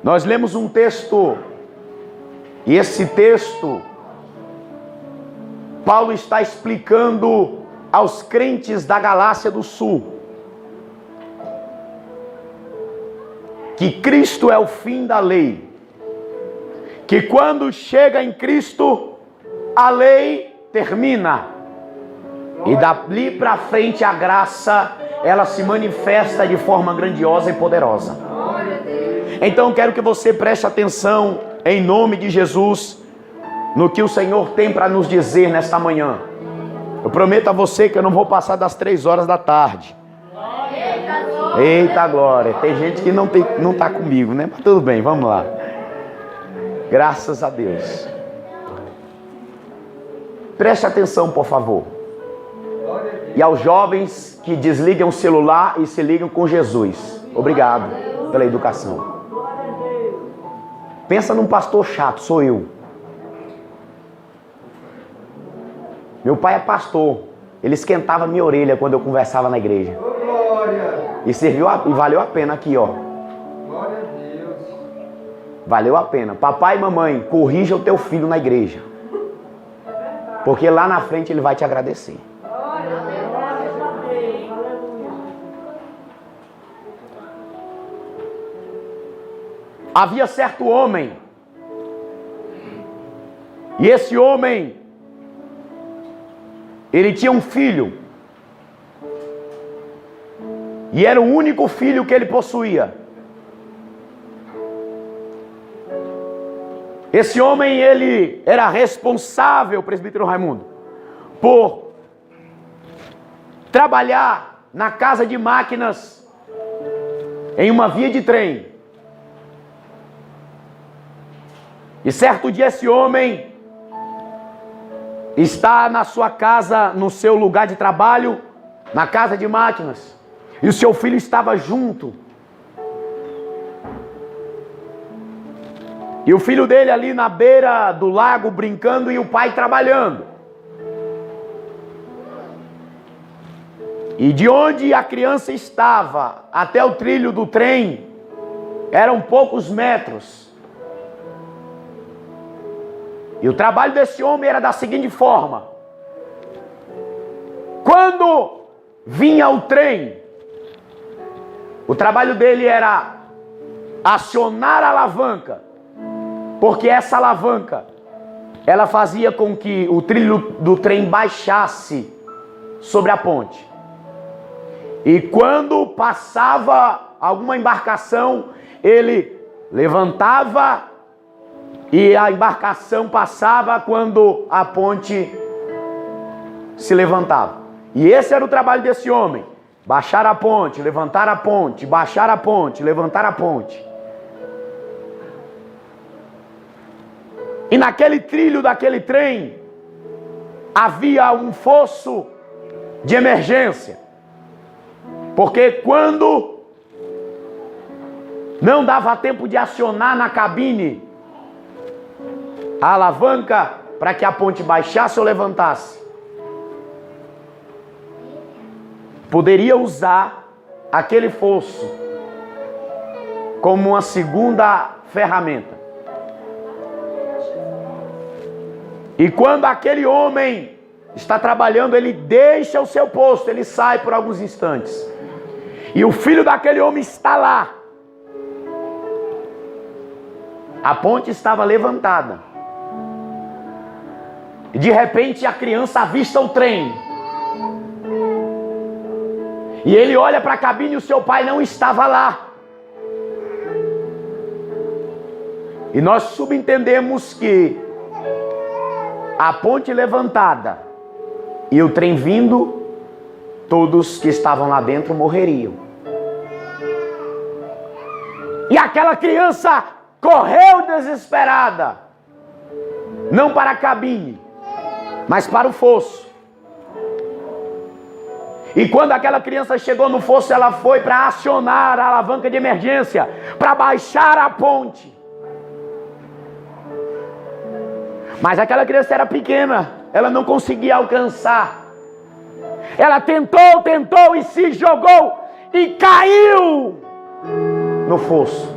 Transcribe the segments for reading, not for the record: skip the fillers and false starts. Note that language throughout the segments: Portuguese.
Nós lemos um texto, e esse texto, Paulo está explicando aos crentes da Galácia do Sul que Cristo é o fim da lei, que quando chega em Cristo, a lei termina, e dali para frente a graça, ela se manifesta de forma grandiosa e poderosa. Então quero que você preste atenção, em nome de Jesus, no que o Senhor tem para nos dizer nesta manhã. Eu prometo a você que eu não vou passar das 3 horas da tarde. Eita glória, tem gente que não está comigo, né? Mas tudo bem, vamos lá. Graças a Deus. Preste atenção, por favor. E aos jovens que desligam o celular e se ligam com Jesus. Obrigado pela educação. Pensa num pastor chato, sou eu. Meu pai é pastor. Ele esquentava minha orelha quando eu conversava na igreja. E valeu a pena aqui, ó. Glória a Deus. Valeu a pena. Papai e mamãe, corrija o teu filho na igreja. Porque lá na frente ele vai te agradecer. Havia certo homem. E esse homem, ele tinha um filho. E era o único filho que ele possuía. Esse homem, ele era responsável, presbítero Raimundo, por trabalhar na casa de máquinas em uma via de trem. E certo dia esse homem está na sua casa, no seu lugar de trabalho, na casa de máquinas. E o seu filho estava junto. E o filho dele ali na beira do lago brincando e o pai trabalhando. E de onde a criança estava até o trilho do trem eram poucos metros. E o trabalho desse homem era da seguinte forma: quando vinha o trem, o trabalho dele era acionar a alavanca, porque essa alavanca, ela fazia com que o trilho do trem baixasse sobre a ponte. E quando passava alguma embarcação, ele levantava e a embarcação passava quando a ponte se levantava. E esse era o trabalho desse homem: baixar a ponte, levantar a ponte, baixar a ponte, levantar a ponte. E naquele trilho daquele trem havia um fosso de emergência. Porque quando não dava tempo de acionar na cabine a alavanca para que a ponte baixasse ou levantasse, poderia usar aquele fosso como uma segunda ferramenta. E quando aquele homem está trabalhando, ele deixa o seu posto, ele sai por alguns instantes. E o filho daquele homem está lá. A ponte estava levantada. E de repente a criança avista o trem. E ele olha para a cabine e o seu pai não estava lá. E nós subentendemos que a ponte levantada e o trem vindo, todos que estavam lá dentro morreriam. E aquela criança correu desesperada, não para a cabine, mas para o fosso. E quando aquela criança chegou no fosso, ela foi para acionar a alavanca de emergência, para baixar a ponte. Mas aquela criança era pequena, ela não conseguia alcançar. Ela tentou e se jogou e caiu no fosso.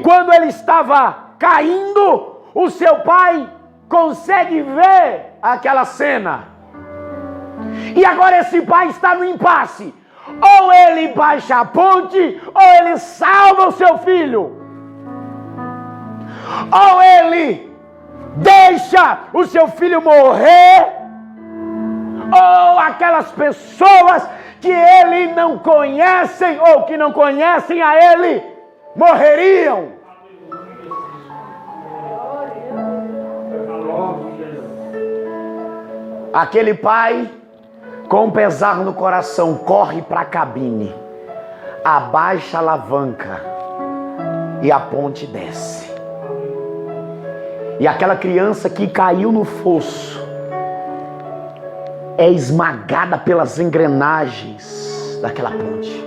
quando ele estava caindo, o seu pai consegue ver aquela cena. E agora esse pai está no impasse. Ou ele baixa a ponte, ou ele salva o seu filho. Ou ele deixa o seu filho morrer, ou aquelas pessoas que ele não conhece, ou que não conhecem a ele, morreriam. Aquele pai, com pesar no coração, corre para a cabine, abaixa a alavanca e a ponte desce. E aquela criança que caiu no fosso é esmagada pelas engrenagens daquela ponte.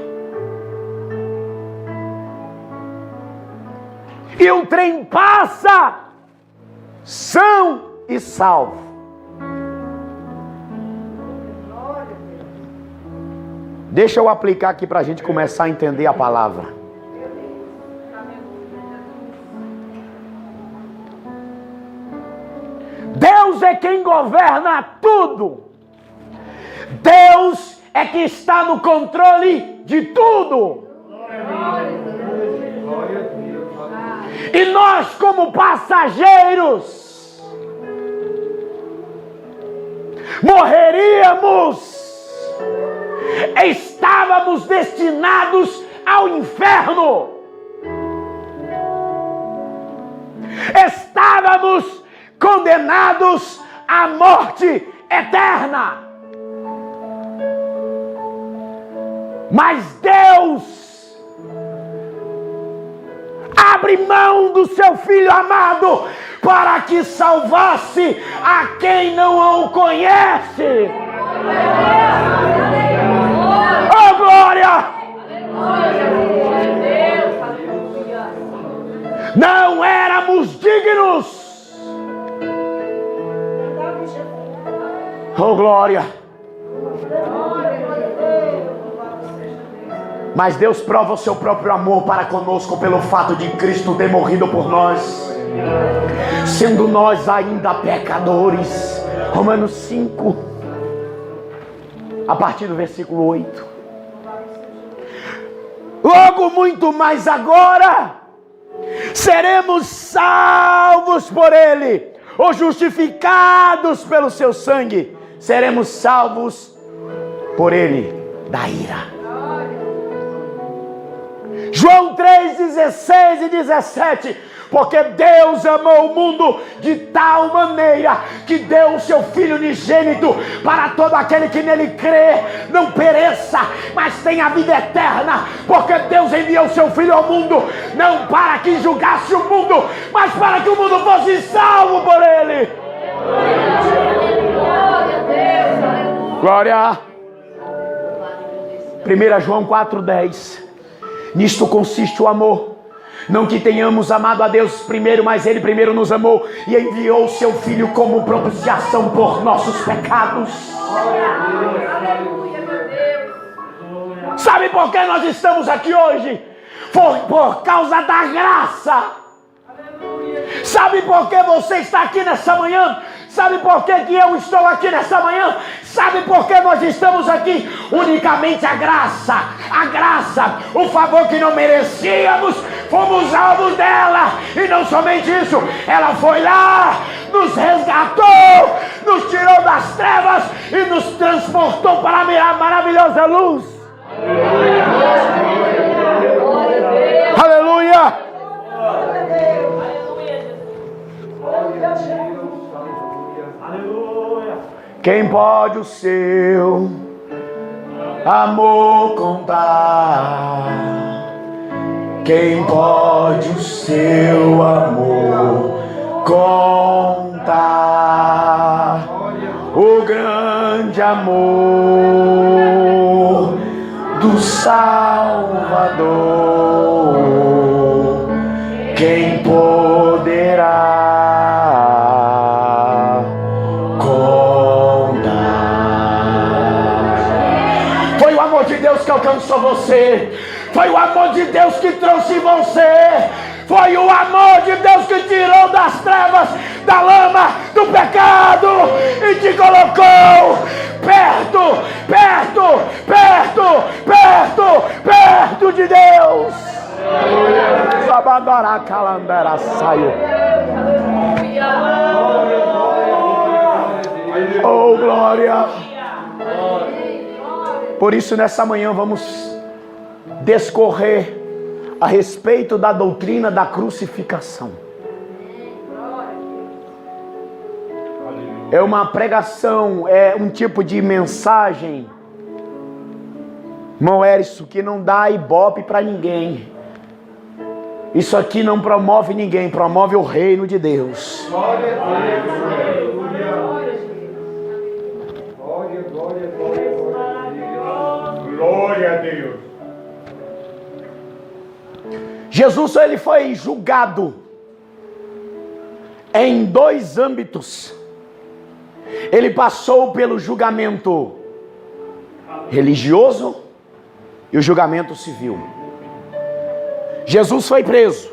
E o trem passa são e salvo. Deixa eu aplicar aqui para a gente começar a entender a palavra. Deus é quem governa tudo. Deus é que está no controle de tudo. E nós, como passageiros, morreríamos. Estávamos destinados ao inferno. Estávamos condenados à morte eterna. Mas Deus abre mão do seu Filho amado para que salvasse a quem não o conhece. Oh, glória! Não éramos dignos. Oh, glória! Mas Deus prova o seu próprio amor para conosco pelo fato de Cristo ter morrido por nós, sendo nós ainda pecadores. Romanos 5, a partir do versículo 8. Logo muito mais agora seremos salvos por Ele, ou justificados pelo seu sangue, seremos salvos por Ele da ira. João 3, 16 e 17. Porque Deus amou o mundo de tal maneira que deu o seu Filho unigênito para todo aquele que nele crê não pereça, mas tenha a vida eterna. Porque Deus enviou o seu Filho ao mundo não para que julgasse o mundo, mas para que o mundo fosse salvo por ele. Glória. 1 João 4,10. Nisto consiste o amor. Não que tenhamos amado a Deus primeiro, mas Ele primeiro nos amou e enviou o seu Filho como propiciação por nossos pecados. Sabe por que nós estamos aqui hoje? Por causa da graça. Sabe por que você está aqui nessa manhã? Sabe por que eu estou aqui nessa manhã? Sabe por que nós estamos aqui? Unicamente a graça, o favor que não merecíamos, fomos alvos dela. E não somente isso, ela foi lá, nos resgatou, nos tirou das trevas e nos transportou para a maravilhosa luz. Aleluia! Quem pode o seu amor contar? Quem pode o seu amor contar? O grande amor do Salvador. Quem poderá que alcançou você, foi o amor de Deus que trouxe você, Foi o amor de Deus que tirou das trevas, da lama, do pecado e te colocou perto, perto, perto, perto, perto de Deus. Sabadara calandera saiu. Oh, glória. Por isso, nessa manhã, vamos discorrer a respeito da doutrina da crucificação. É uma pregação, é um tipo de mensagem, irmão Érico, que não dá ibope para ninguém. Isso aqui não promove ninguém, promove o reino de Deus. Glória a Deus. Glória a Deus. Jesus, ele foi julgado em 2 âmbitos. Ele passou pelo julgamento religioso e o julgamento civil. Jesus foi preso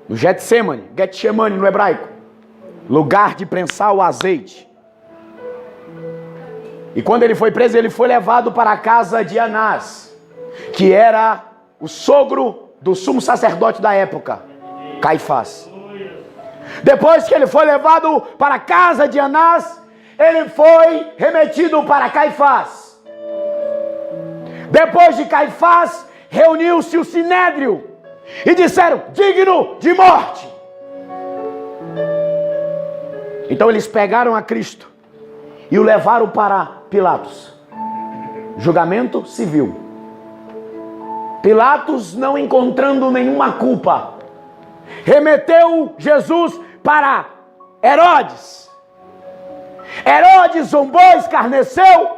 no Getsemane no hebraico, lugar de prensar o azeite. E quando ele foi preso, ele foi levado para a casa de Anás, que era o sogro do sumo sacerdote da época, Caifás. Depois que ele foi levado para a casa de Anás, ele foi remetido para Caifás. Depois de Caifás, reuniu-se o sinédrio e disseram: digno de morte. Então eles pegaram a Cristo e o levaram para Pilatos. Julgamento civil. Pilatos, não encontrando nenhuma culpa, remeteu Jesus para Herodes. Herodes zombou, escarneceu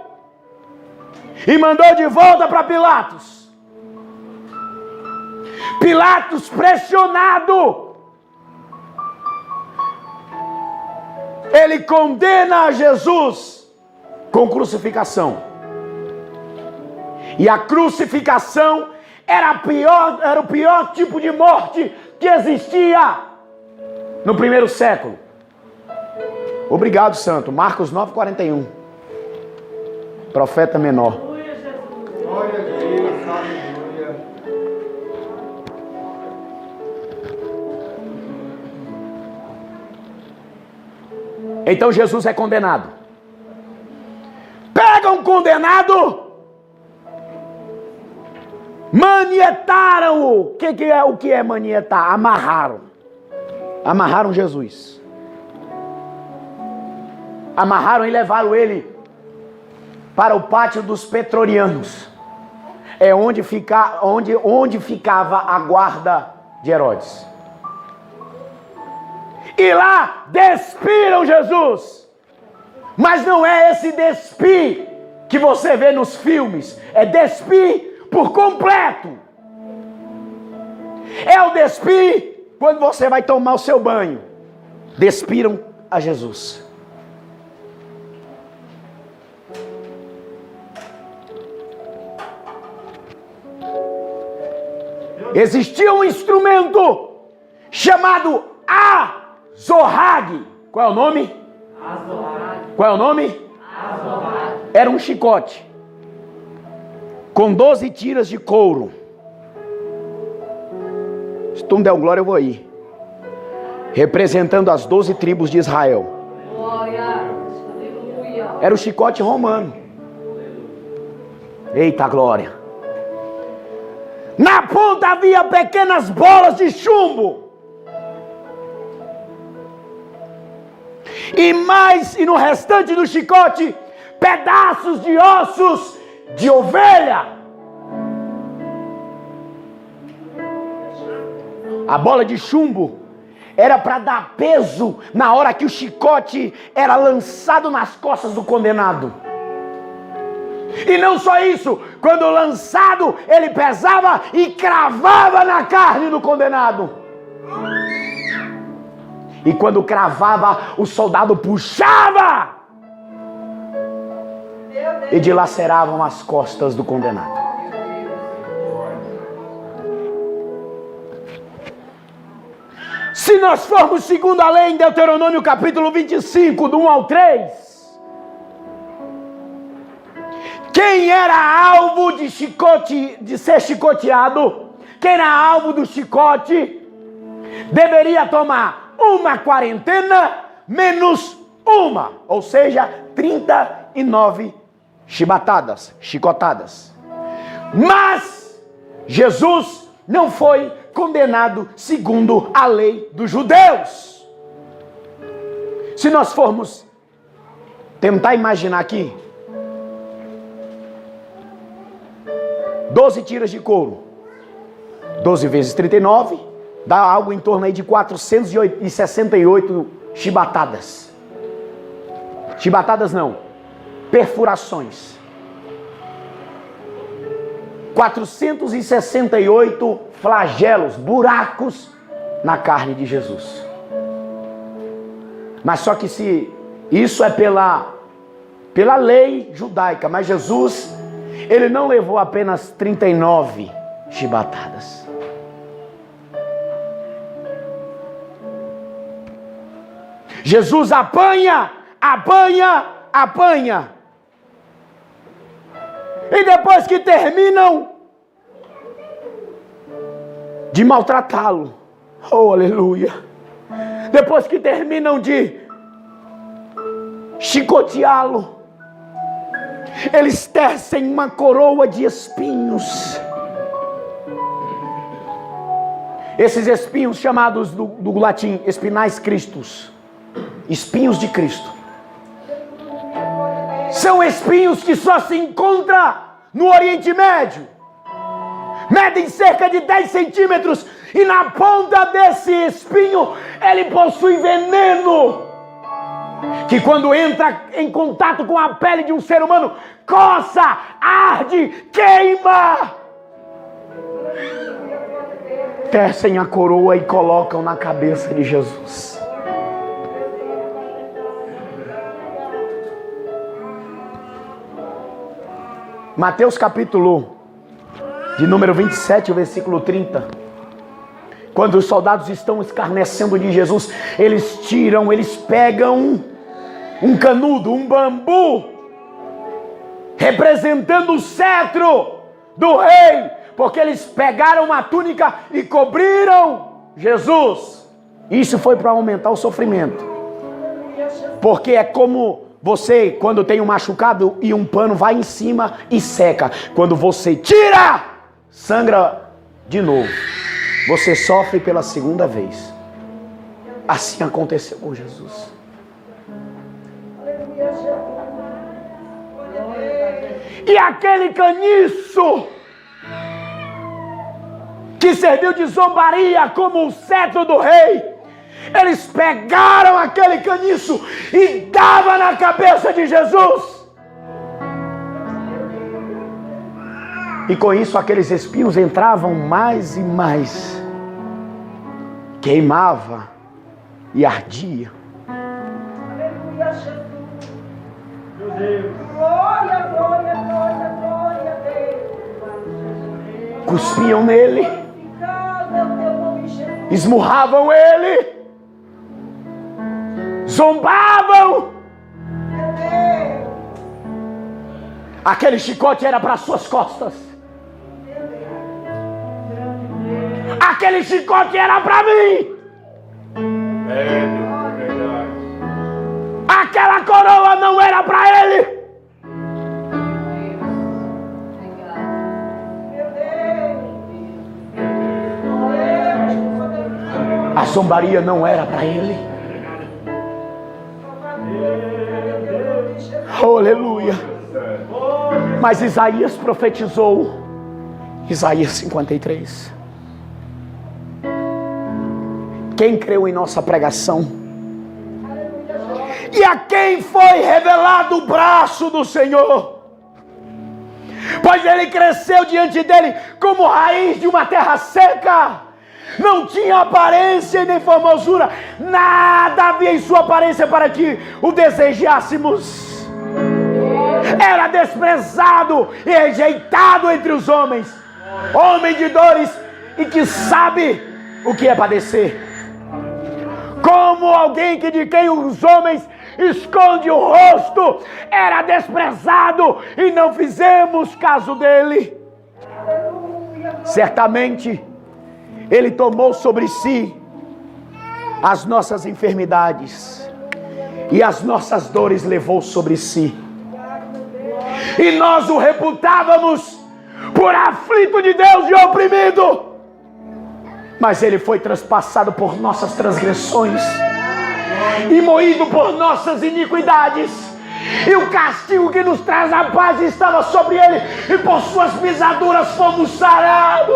e mandou de volta para Pilatos. Pilatos, pressionado, ele condena Jesus com crucificação. E a crucificação era o pior tipo de morte que existia no primeiro século. Obrigado, santo. Marcos 9,41. Profeta menor. Glória a Deus, aleluia. Então Jesus é condenado. Pega um condenado, manietaram-o. O que é manietar? Amarraram Jesus. Amarraram e levaram ele para o pátio dos Pretorianos. É onde ficava a guarda de Herodes. E lá despiram Jesus. Mas não é esse despir que você vê nos filmes. É despir por completo. É o despir quando você vai tomar o seu banho. Despiram a Jesus. Existia um instrumento chamado azorrague. Qual é o nome? Azorrague. Qual é o nome? Azorrague. Era um chicote com 12 tiras de couro. Se tu me der glória, eu vou aí. Representando as 12 tribos de Israel. Era o chicote romano. Eita glória. Na ponta havia pequenas bolas de chumbo. E no restante do chicote, pedaços de ossos de ovelha. A bola de chumbo era para dar peso na hora que o chicote era lançado nas costas do condenado. E não só isso, quando lançado, ele pesava e cravava na carne do condenado. E quando cravava, o soldado puxava e dilaceravam as costas do condenado. Se nós formos segundo a lei em Deuteronômio capítulo 25, do 1 ao 3, quem era alvo de chicote, de ser chicoteado, quem era alvo do chicote, deveria tomar uma quarentena menos uma, ou seja, 39 chicotadas. Mas Jesus não foi condenado segundo a lei dos judeus. Se nós formos tentar imaginar aqui, 12 tiras de couro, 12 vezes 39, dá algo em torno aí de 468 chibatadas. Chibatadas não, perfurações. 468 flagelos, buracos na carne de Jesus. Mas só que se isso é pela lei judaica, mas Jesus, ele não levou apenas 39 chibatadas. Jesus apanha. E depois que terminam de maltratá-lo, oh aleluia, depois que terminam de chicoteá-lo, eles tecem uma coroa de espinhos. Esses espinhos chamados do latim espinais Christus, espinhos de Cristo, são espinhos que só se encontram no Oriente Médio. Medem cerca de 10 centímetros e na ponta desse espinho ele possui veneno, que quando entra em contato com a pele de um ser humano, coça, arde, queima. Tecem a coroa e colocam na cabeça de Jesus. Mateus capítulo de número 27, versículo 30. Quando os soldados estão escarnecendo de Jesus, eles pegam um canudo, um bambu, representando o cetro do rei, porque eles pegaram uma túnica e cobriram Jesus. Isso foi para aumentar o sofrimento, porque é como você, quando tem um machucado e um pano vai em cima e seca. Quando você tira, sangra de novo. Você sofre pela segunda vez. Assim aconteceu com Jesus. E aquele caniço que serviu de zombaria como o cetro do rei, eles pegaram aquele caniço e davam na cabeça de Jesus. E com isso aqueles espinhos entravam mais e mais. Queimava e ardia. Cuspiam nele. Esmurravam ele. Zombavam. Aquele chicote era para suas costas. Aquele chicote era para mim. Aquela coroa não era para ele. A zombaria não era para ele. Oh, aleluia. Mas Isaías profetizou, Isaías 53. Quem creu em nossa pregação? E a quem foi revelado o braço do Senhor? Pois ele cresceu diante dele como raiz de uma terra seca. Não tinha aparência e nem formosura. Nada havia em sua aparência para que o desejássemos. Era desprezado e rejeitado entre os homens. Homem de dores e que sabe o que é padecer. como alguém de quem os homens esconde o rosto, era desprezado e não fizemos caso dele. Certamente, ele tomou sobre si as nossas enfermidades e as nossas dores levou sobre si. E nós o reputávamos por aflito de Deus e oprimido. Mas ele foi transpassado por nossas transgressões e moído por nossas iniquidades. E o castigo que nos traz a paz estava sobre ele, e por suas pisaduras fomos sarados.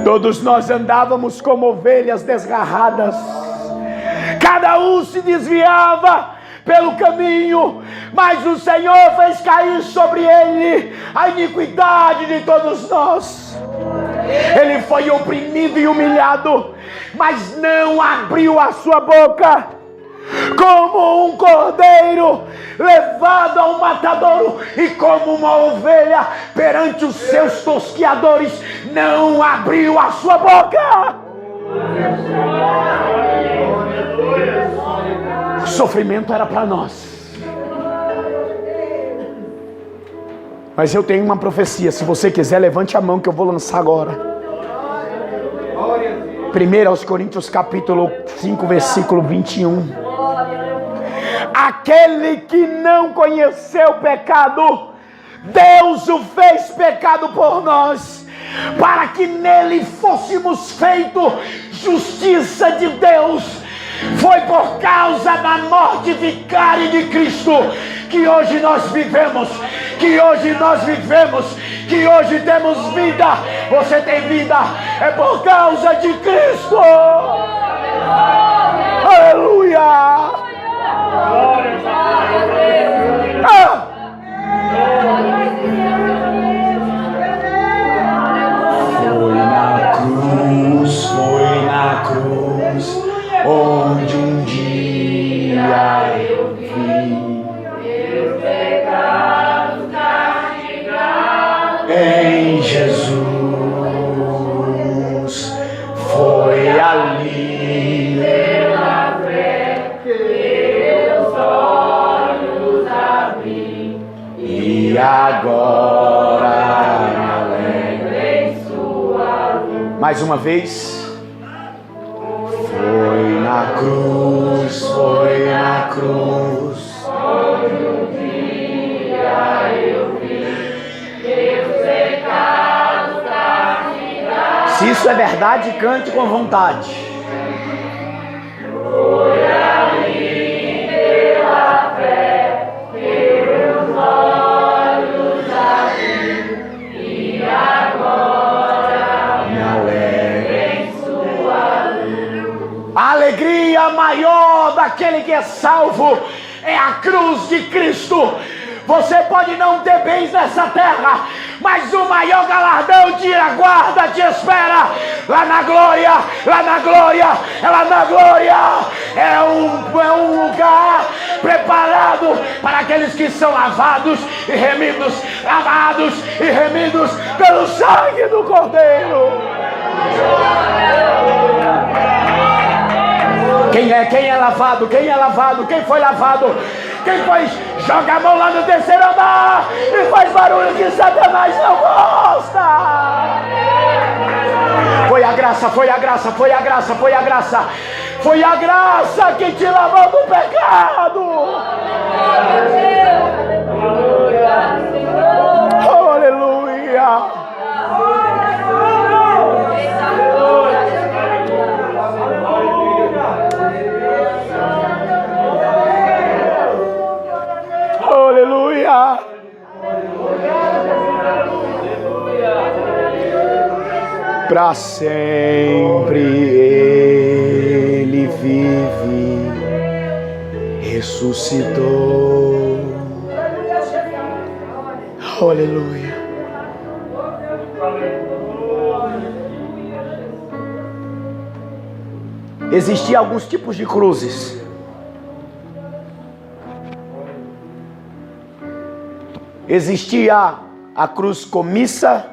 Todos nós andávamos como ovelhas desgarradas, cada um se desviava pelo caminho, mas o Senhor fez cair sobre ele a iniquidade de todos nós. Ele foi oprimido e humilhado, mas não abriu a sua boca. Como um cordeiro levado ao matadouro, e como uma ovelha perante os seus tosquiadores, não abriu a sua boca. O sofrimento era para nós. Mas eu tenho uma profecia. Se você quiser, levante a mão que eu vou lançar agora. 1 Coríntios capítulo 5, versículo 21. Aquele que não conheceu pecado, Deus o fez pecado por nós, para que nele fôssemos feitos justiça de Deus. Foi por causa da morte vicária de Cristo que hoje nós vivemos, que hoje temos vida. Você tem vida, é por causa de Cristo. Aleluia! Foi na cruz onde um dia eu vi meus pecados castigados em Jesus. Foi ali pela fé que meus olhos abri, e agora me alegro em sua luz. Mais uma vez. Foi na cruz, onde um dia eu vi meus pecados castigados. Se isso é verdade, cante com vontade. Foi ali pela fé que meus olhos abri, e agora me alegro em sua luz. A alegria maior daquele que é salvo é a cruz de Cristo. Você pode não ter bens nessa terra, mas o maior galardão te aguarda, te espera lá na glória, lá na glória, lá na glória. É um lugar preparado para aqueles que são lavados e remidos pelo sangue do Cordeiro. Quem é lavado? Quem é lavado? Quem foi lavado? Quem foi? Joga a mão lá no terceiro andar e faz barulho que Satanás não gosta. Foi a graça, foi a graça, foi a graça, foi a graça. Foi a graça que te lavou do pecado. Aleluia. Aleluia. Para sempre Ele vive, ressuscitou. Aleluia. Existiam alguns tipos de cruzes. Existia a cruz comissa,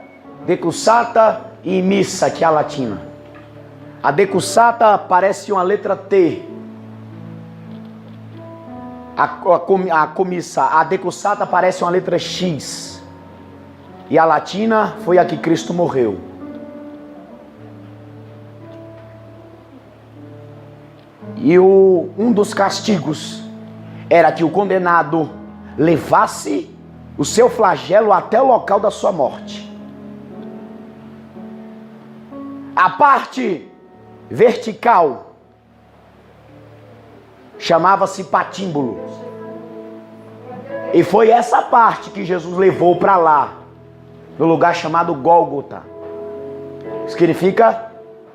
decussata e missa, que é a latina. A decussata parece uma letra T. A decussata parece uma letra X. E a latina foi a que Cristo morreu. E um dos castigos era que o condenado levasse o seu flagelo até o local da sua morte. A parte vertical chamava-se patímbulo. E foi essa parte que Jesus levou para lá, no lugar chamado Gólgota. Significa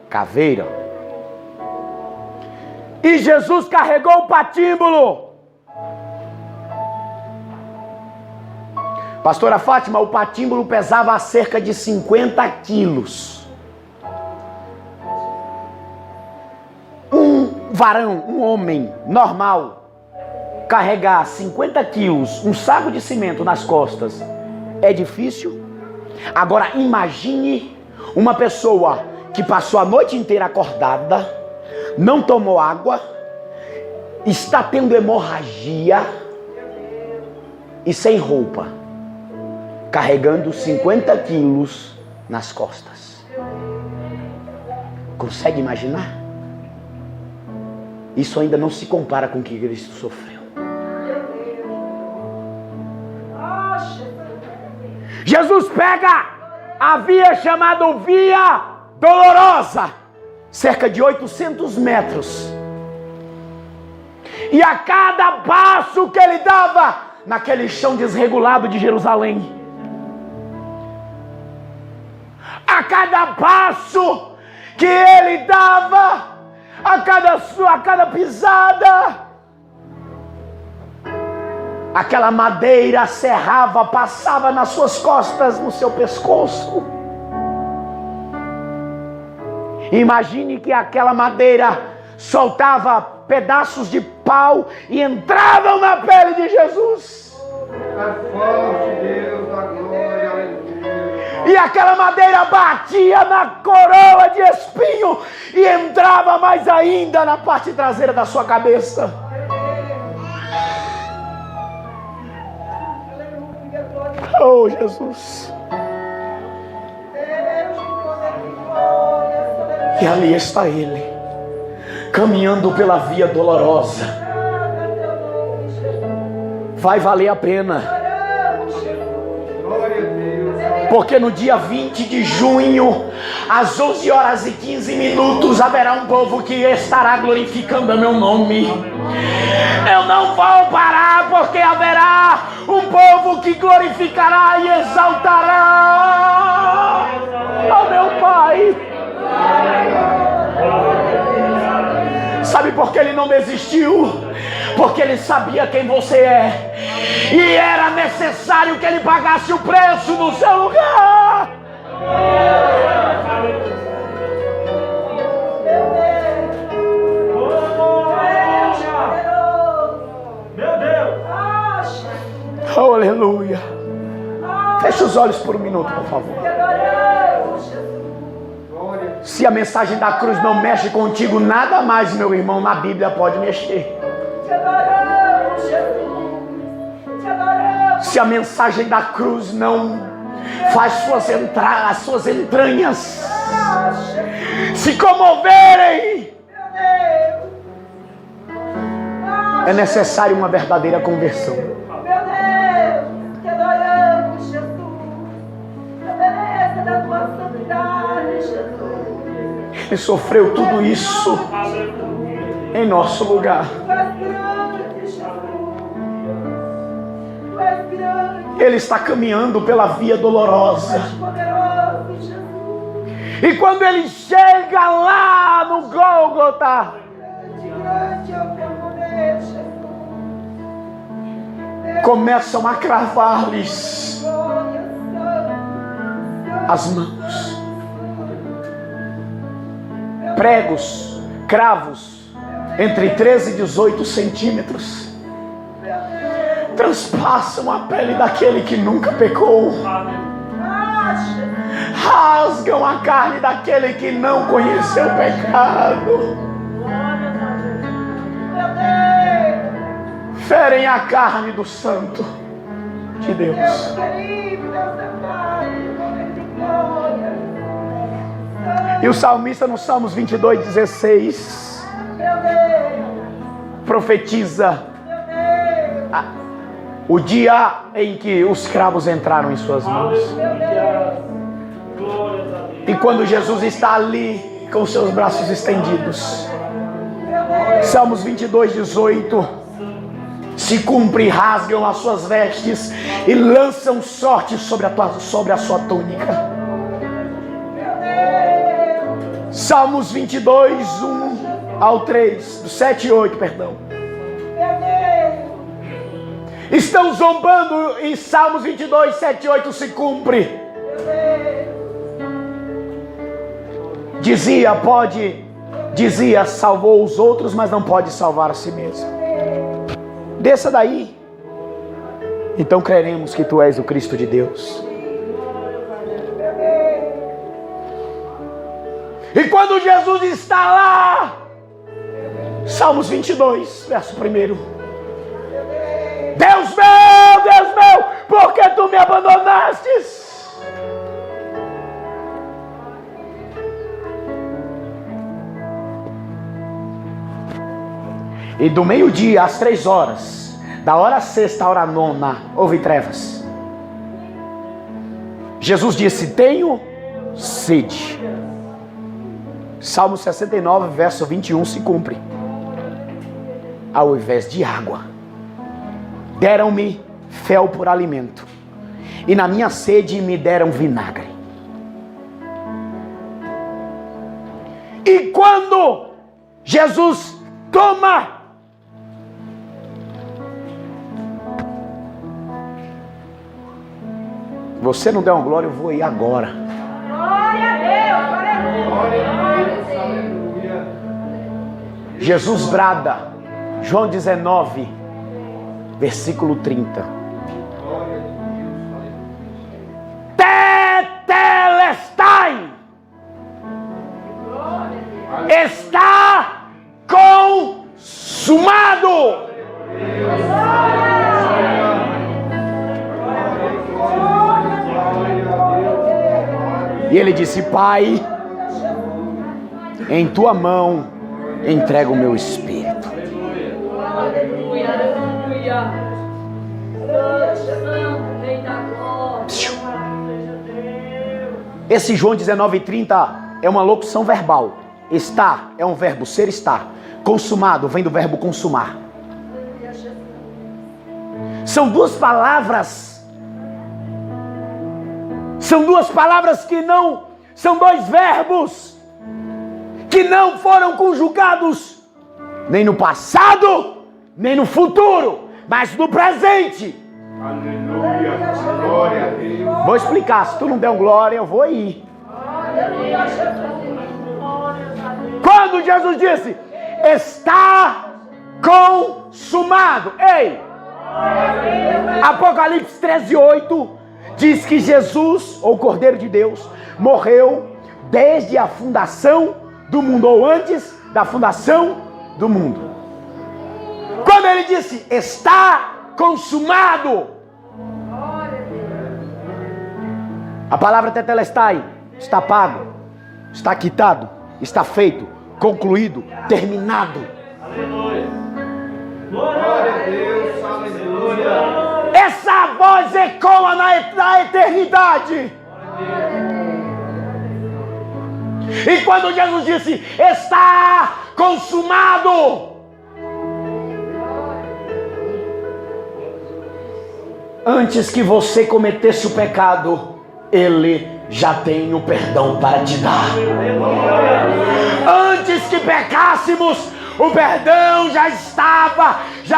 caveira. E Jesus carregou o patímbulo. Pastora Fátima, o patímbulo pesava cerca de 50 quilos. Um varão, um homem normal, carregar 50 quilos, um saco de cimento nas costas, é difícil? Agora imagine uma pessoa que passou a noite inteira acordada, não tomou água, está tendo hemorragia e sem roupa, carregando 50 quilos nas costas. Consegue imaginar? Isso ainda não se compara com o que Cristo sofreu. Jesus pega a via chamada Via Dolorosa, cerca de 800 metros. E a cada passo que ele dava naquele chão desregulado de Jerusalém, a cada passo que ele dava, a cada pisada, aquela madeira serrava, passava nas suas costas, no seu pescoço. Imagine que aquela madeira soltava pedaços de pau e entravam na pele de Jesus. É forte, Deus, da glória, aleluia. E aquela madeira batia na coroa de espinho e entrava mais ainda na parte traseira da sua cabeça. Oh, Jesus. E ali está ele, caminhando pela via dolorosa. Vai valer a pena. Porque no dia 20 de junho, às 11 horas e 15 minutos, haverá um povo que estará glorificando o meu nome. Eu não vou parar, porque haverá um povo que glorificará e exaltará ao meu Pai. Sabe por que ele não desistiu? Porque ele sabia quem você é. E era necessário que ele pagasse o preço no seu lugar. Meu Deus! Oh, aleluia. Feche os olhos por um minuto, por favor. Se a mensagem da cruz não mexe contigo, nada mais, meu irmão, na Bíblia pode mexer. Se a mensagem da cruz não faz as suas entranhas se comoverem, é necessário uma verdadeira conversão. Ele sofreu tudo isso em nosso lugar. Ele está caminhando pela via dolorosa. E quando ele chega lá no Gólgota, começam a cravar-lhes as mãos. Pregos, cravos, entre 13 e 18 centímetros, transpassam a pele daquele que nunca pecou. rasgam a carne daquele que não conheceu o pecado. Ferem a carne do santo de Deus. E o salmista no Salmos 22:16 profetiza o dia em que os cravos entraram em suas mãos. E quando Jesus está ali com seus braços estendidos, Salmos 22:18 se cumpre, rasgam as suas vestes e lançam sorte sobre a sua túnica. Salmos 22:1-3, do 7 e 8, perdão. Estão zombando em Salmos 22:7 e 8 se cumpre. Dizia, salvou os outros, mas não pode salvar a si mesmo. Desça daí. Então creremos que tu és o Cristo de Deus. E quando Jesus está lá, Salmos 22, verso 1. Deus meu, por que tu me abandonastes? E do meio-dia às 3 horas, da hora sexta à hora nona, houve trevas. Jesus disse: tenho sede. Salmo 69, verso 21 se cumpre. Ao invés de água, deram-me fel por alimento, e na minha sede me deram vinagre. E quando Jesus toma, você não deu uma glória, eu vou ir agora. Glória a Deus, Glória a Deus, aleluia. Jesus brada, João 19, versículo 30. Glória a Deus, Tetelestai. Está consumado. E ele disse: Pai, em tua mão entrego o meu espírito. aleluia, aleluia. Santo, Rei da glória. Esse João 19:30 é uma locução verbal. Está é um verbo, ser, estar. Consumado vem do verbo consumar. São duas palavras. São duas palavras que não... São dois verbos que não foram conjugados nem no passado, nem no futuro, mas no presente. aleluia. Glória a Deus. Vou explicar. Se tu não der um glória, eu vou ir. Quando Jesus disse: está consumado. Ei! Apocalipse 13:8 diz que Jesus, ou Cordeiro de Deus, morreu desde a fundação do mundo, ou antes da fundação do mundo. Quando ele disse: está consumado, a palavra tetelestai, está pago, está quitado, está feito, concluído, terminado. Glória a Deus, aleluia. Essa voz ecoa na eternidade. E quando Jesus disse: está consumado, antes que você cometesse o pecado, Ele já tem o perdão para te dar. Antes que pecássemos, o perdão já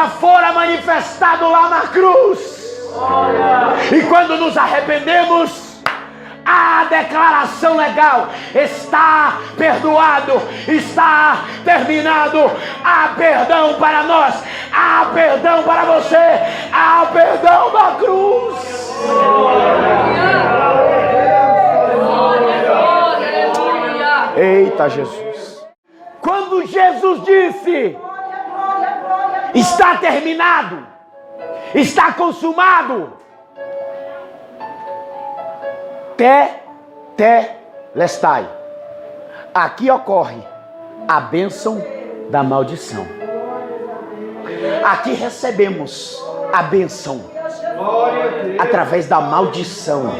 fora manifestado lá na cruz. E quando nos arrependemos, a declaração legal: está perdoado, está terminado. Há perdão para nós, há perdão para você, há perdão da cruz. Eita Jesus. Quando Jesus disse, está terminado, está consumado, Tetelestai. Aqui ocorre a bênção da maldição. Aqui recebemos a bênção através da maldição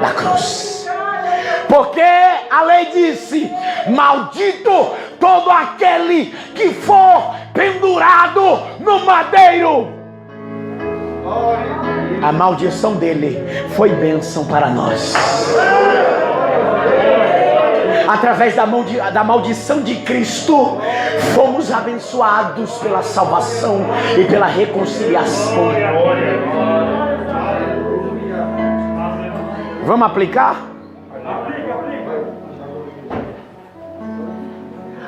da cruz. Porque a lei disse: maldito todo aquele que for pendurado no madeiro. A maldição dele foi bênção para nós. Através da maldição de Cristo, fomos abençoados pela salvação e pela reconciliação. Vamos aplicar?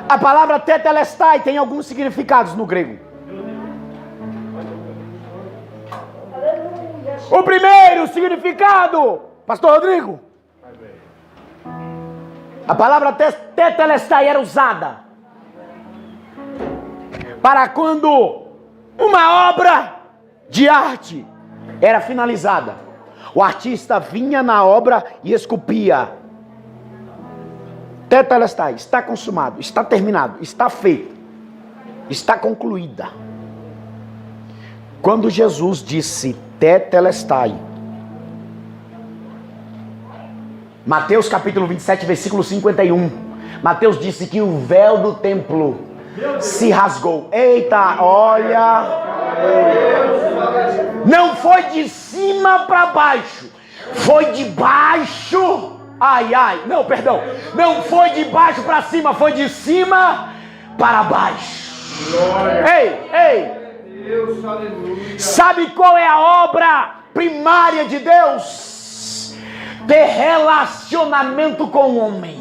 A palavra tetelestai tem alguns significados no grego. O primeiro significado, Pastor Rodrigo, a palavra tetelestai era usada para quando uma obra de arte era finalizada. O artista vinha na obra e esculpia. Tetelestai, está consumado, está terminado, está feito, está concluída. Quando Jesus disse tetelestai, Mateus capítulo 27, versículo 51. Mateus disse que o véu do templo se rasgou. Eita, olha. Não foi de cima para baixo, foi de baixo. Não, perdão. Não foi de baixo para cima, foi de cima para baixo. Ei. Sabe qual é a obra primária de Deus? Ter relacionamento com o homem.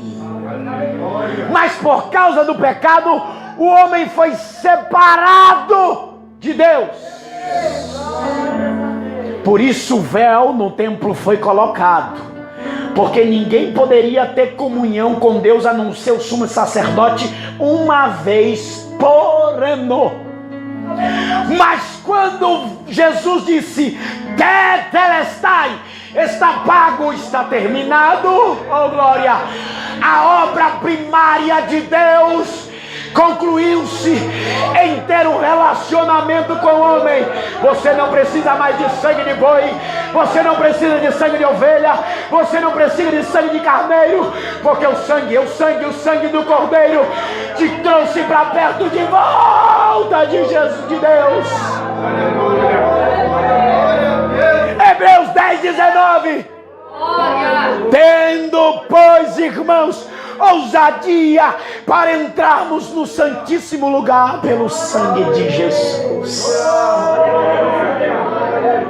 Mas por causa do pecado, o homem foi separado de Deus. Por isso o véu no templo foi colocado, porque ninguém poderia ter comunhão com Deus a não ser o sumo sacerdote uma vez por ano. Mas quando Jesus disse tetelestai, está pago, está terminado, oh glória, a obra primária de Deus concluiu-se em ter um relacionamento com o homem. Você não precisa mais de sangue de boi, você não precisa de sangue de ovelha, você não precisa de sangue de carneiro, porque o sangue do Cordeiro te trouxe para perto de volta de Jesus, de Deus. Hebreus 10:19. Tendo, pois, irmãos, ousadia para entrarmos no Santíssimo Lugar pelo sangue de Jesus.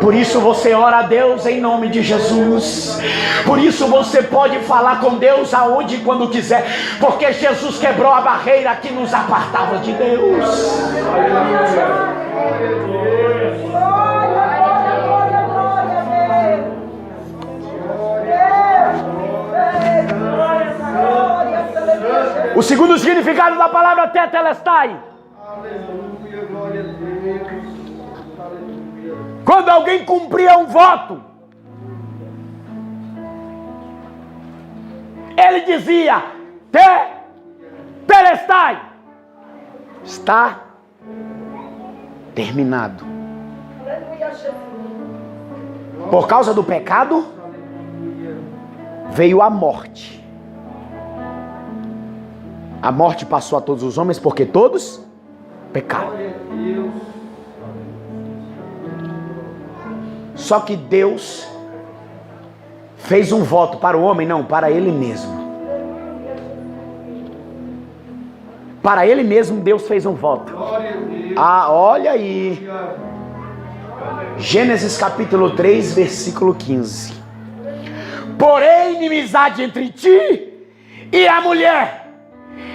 Por isso você ora a Deus em nome de Jesus. Por isso você pode falar com Deus aonde e quando quiser, porque Jesus quebrou a barreira que nos apartava de Deus. O segundo significado da palavra tetelestai. Aleluia, glória a Deus. Aleluia. Quando alguém cumpria um voto, ele dizia tetelestai, está terminado. Por causa do pecado veio a morte. A morte passou a todos os homens porque todos pecaram. Só que Deus fez um voto para o homem, não, para ele mesmo. Para ele mesmo Deus fez um voto. Olha aí. Gênesis capítulo 3, versículo 15. Porém, inimizade entre ti e a mulher,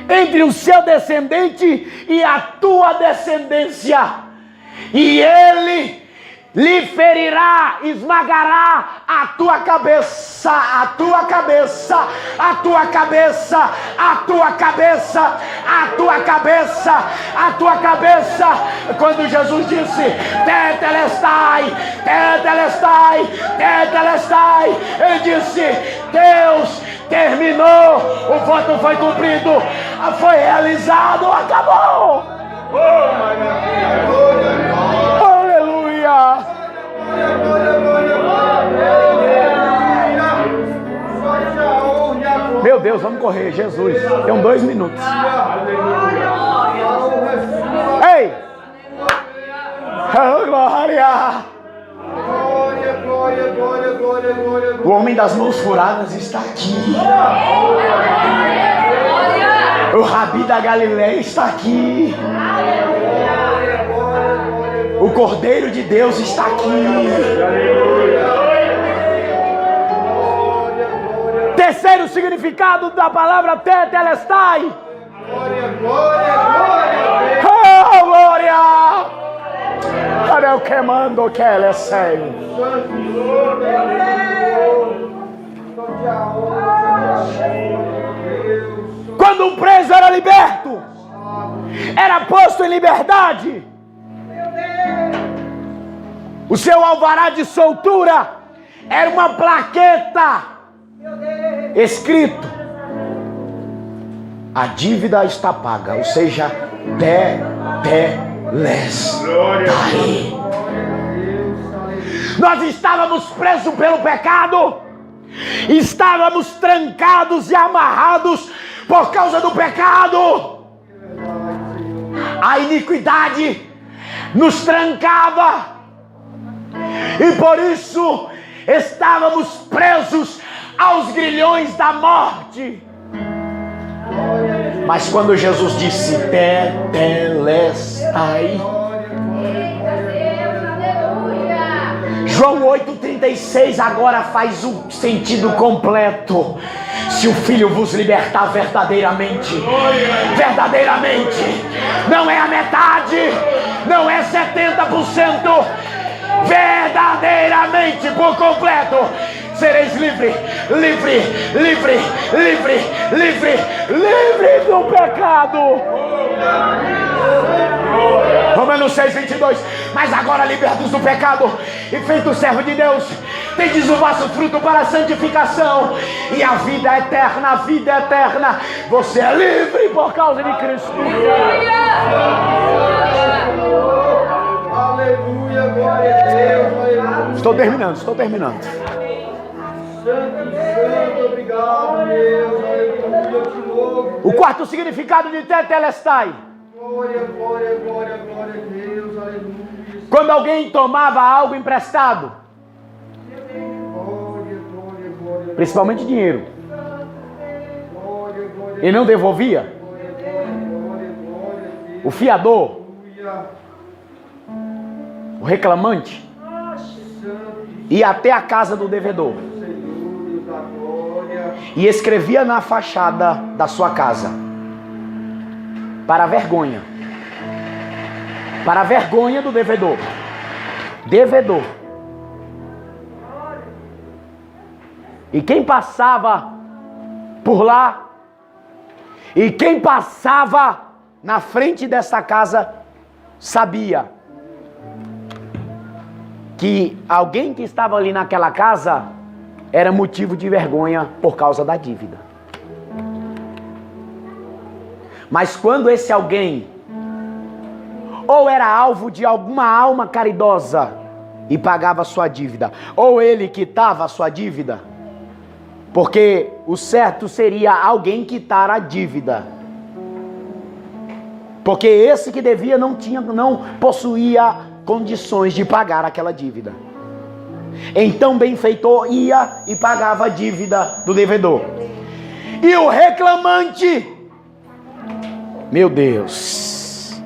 entre o seu descendente e a tua descendência, e ele lhe ferirá, esmagará a tua cabeça, a tua cabeça, a tua cabeça, a tua cabeça, a tua cabeça, a tua cabeça. Quando Jesus disse, tetelestai, tetelestai, tetelestai, ele disse, Deus terminou, o voto foi cumprido, foi realizado, acabou. Aleluia. Meu Deus, vamos correr, Jesus. Tem 2 minutos. Ei! Oh, glória! O homem das mãos furadas está aqui. O Rabi da Galileia está aqui. O Cordeiro de Deus está aqui. Terceiro significado da palavra tetelestai. Oh, glória! Cadê o que mando que ele é cego? Quando um preso era liberto, era posto em liberdade, o seu alvará de soltura era uma plaqueta escrito: a dívida está paga, ou seja, tetelestai. Nós estávamos presos pelo pecado, estávamos trancados e amarrados por causa do pecado. A iniquidade nos trancava e por isso estávamos presos aos grilhões da morte. Mas quando Jesus disse tetelestai, João 8,36 agora faz o sentido completo. Se o Filho vos libertar verdadeiramente, verdadeiramente, não é a metade, não é 70%, verdadeiramente, por completo, sereis livre, livre, livre, livre, livre, livre do pecado. Romanos 6,22. Mas agora libertos do pecado e feitos servo de Deus, tendes o vosso fruto para a santificação e a vida eterna, a vida eterna. Você é livre por causa de Cristo. Aleluia, glória a Deus, aleluia. Estou terminando. Santo, obrigado, Deus, aleluia, te louvo. O quarto significado de tetelestai: Glória, glória, glória, glória a Deus, aleluia. quando alguém tomava algo emprestado, Glória, glória, glória, principalmente dinheiro, glória, glória, e não devolvia, glória, glória, glória, Deus, o fiador, aleluia. o reclamante, Santo ia até a casa do devedor Senhor, Deus da glória. e escrevia na fachada da sua casa: para a vergonha do devedor. E quem passava por lá, e quem passava na frente dessa casa, sabia que alguém que estava ali naquela casa era motivo de vergonha por causa da dívida. Mas quando esse alguém ou era alvo de alguma alma caridosa e pagava sua dívida, ou ele quitava a sua dívida, porque o certo seria alguém quitar a dívida, porque esse que devia não possuía condições de pagar aquela dívida. Então o benfeitor ia e pagava a dívida do devedor. E o reclamante, meu Deus,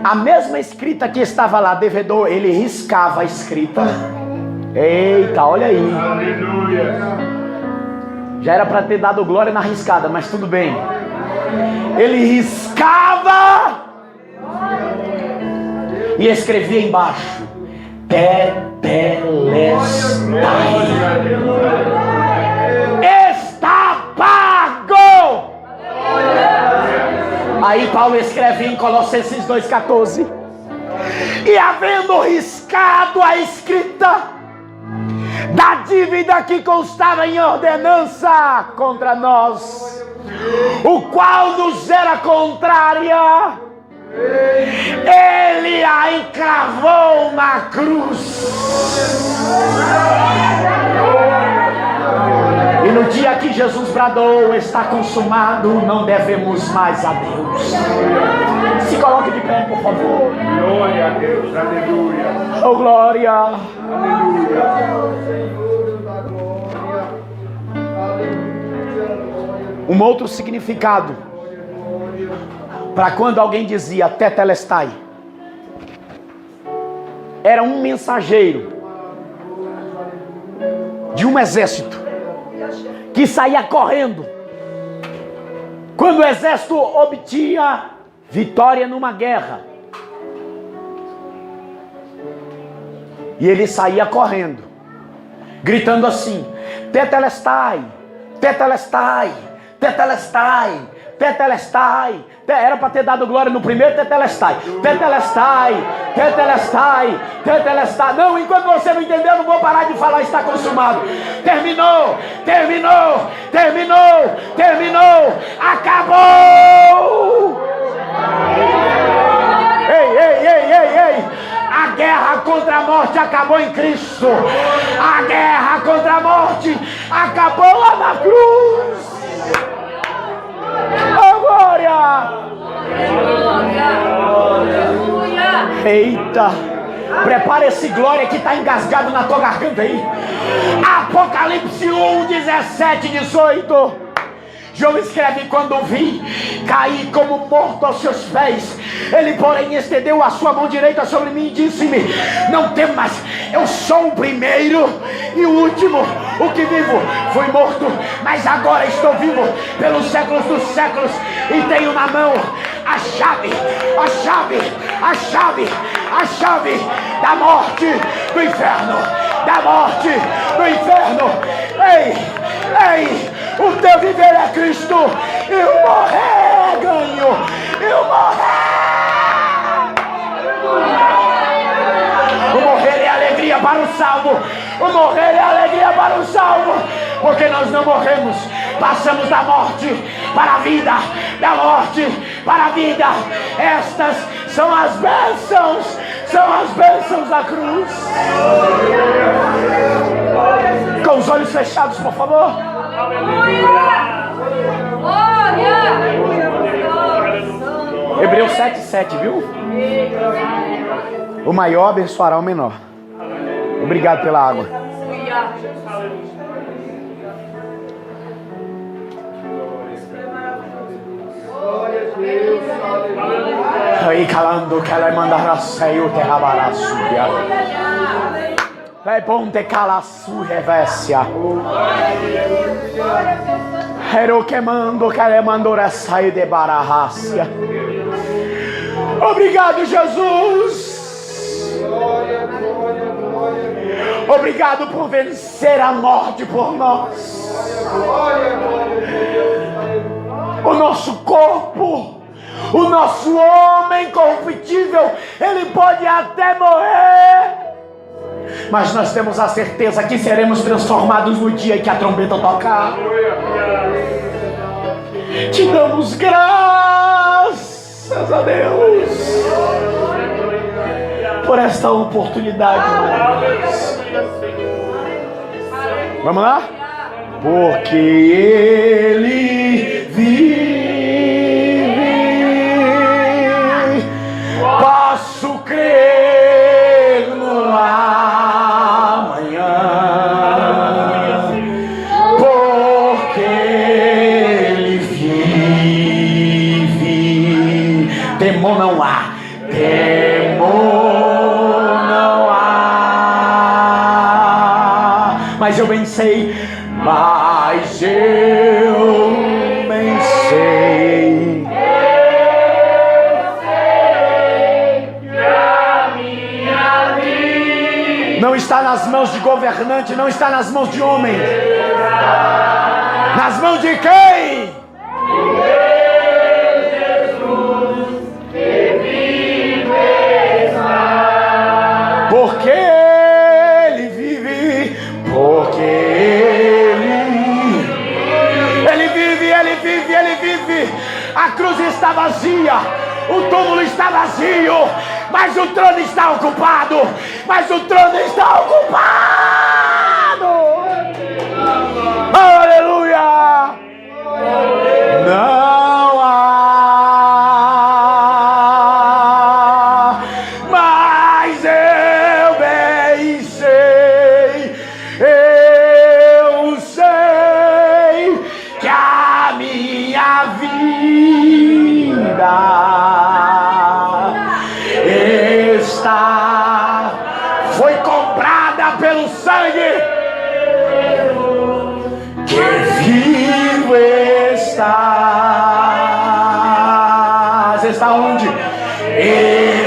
a mesma escrita que estava lá, devedor, ele riscava a escrita. Eita, olha aí. Já era para ter dado glória na riscada, mas tudo bem. Ele riscava e escrevia embaixo: Tetelestai. Está pago. Aí Paulo escreve em Colossenses 2,14: e havendo riscado a escrita da dívida que constava em ordenança contra nós, o qual nos era contrária, ele a encravou na cruz. E no dia que Jesus bradou: está consumado, não devemos mais a Deus. Se coloque de pé, por favor. Glória a Deus, aleluia. Oh, glória. Aleluia. Senhor da glória. Aleluia. Um outro significado para quando alguém dizia Tetelestai, era um mensageiro de um exército que saía correndo quando o exército obtinha vitória numa guerra, e ele saía correndo gritando assim: Tetelestai, Tetelestai, Tetelestai, Tetelestai. Era para ter dado glória no primeiro Tetelestai. Tetelestai, Tetelestai, Tetelestai. Não, enquanto você não entendeu, eu não vou parar de falar. Está consumado. Terminou, terminou, terminou, terminou. Acabou. Ei, ei, ei, ei, ei. A guerra contra a morte acabou em Cristo. A guerra contra a morte acabou lá na cruz. Oh, glória! Eita! Prepara esse glória que está engasgado na tua garganta aí. Apocalipse 1, 17, 18. João escreve: quando vi, caí como morto aos seus pés. Ele, porém, estendeu a sua mão direita sobre mim e disse-me: não temas, eu sou o primeiro e o último, o que vivo. Fui morto, mas agora estou vivo pelos séculos dos séculos, e tenho na mão a chave, a chave, a chave, a chave da morte, do inferno, da morte, do inferno. Ei, ei, o teu viver é Cristo, e o morrer é ganho, e o morrer. O morrer é alegria para o salvo, o morrer é alegria para o salvo, porque nós não morremos, passamos da morte para a vida, da morte para a vida. Estas são as bênçãos da cruz. Com os olhos fechados, por favor. Hebreus 7:7, viu? O maior abençoará o menor. Obrigado pela água. Aí calando que ela mandará sair o terrabará subia. Vai ponte cala su revesia. Hero que mando que ela mandou sair de bararrácia. Obrigado, Jesus. Obrigado por vencer a morte por nós. O nosso corpo, o nosso homem corruptível, ele pode até morrer, mas nós temos a certeza que seremos transformados no dia que a trombeta tocar. Te damos graças a Deus por esta oportunidade maravilhosa. Vamos lá? Porque Ele vive, posso crer no amanhã, porque Ele vive. Temor não há, temor não há, mas eu vencei. Mas eu bem sei, que a está nas mãos de governante, não está nas mãos de homem. Nas mãos de quem? Porque Ele vive, porque Ele vive, Ele vive, Ele vive. A cruz está vazia, o túmulo está vazio, mas o trono está ocupado, mas o trono está ocupado. Aleluia! Não há, mas eu bem sei, eu sei que a minha vida foi comprada pelo sangue que vivo está. Você está onde?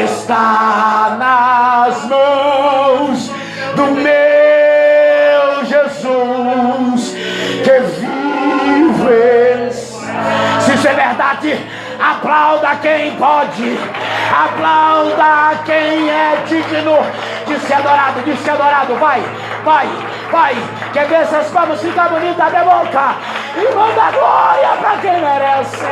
Está nas mãos do meu Jesus que vive está. Se isso é verdade, aplauda quem pode, aplauda quem é digno de ser adorado, vai, vai, vai, quer ver essas palmas ficar bonitas de boca, e manda glória para quem merece.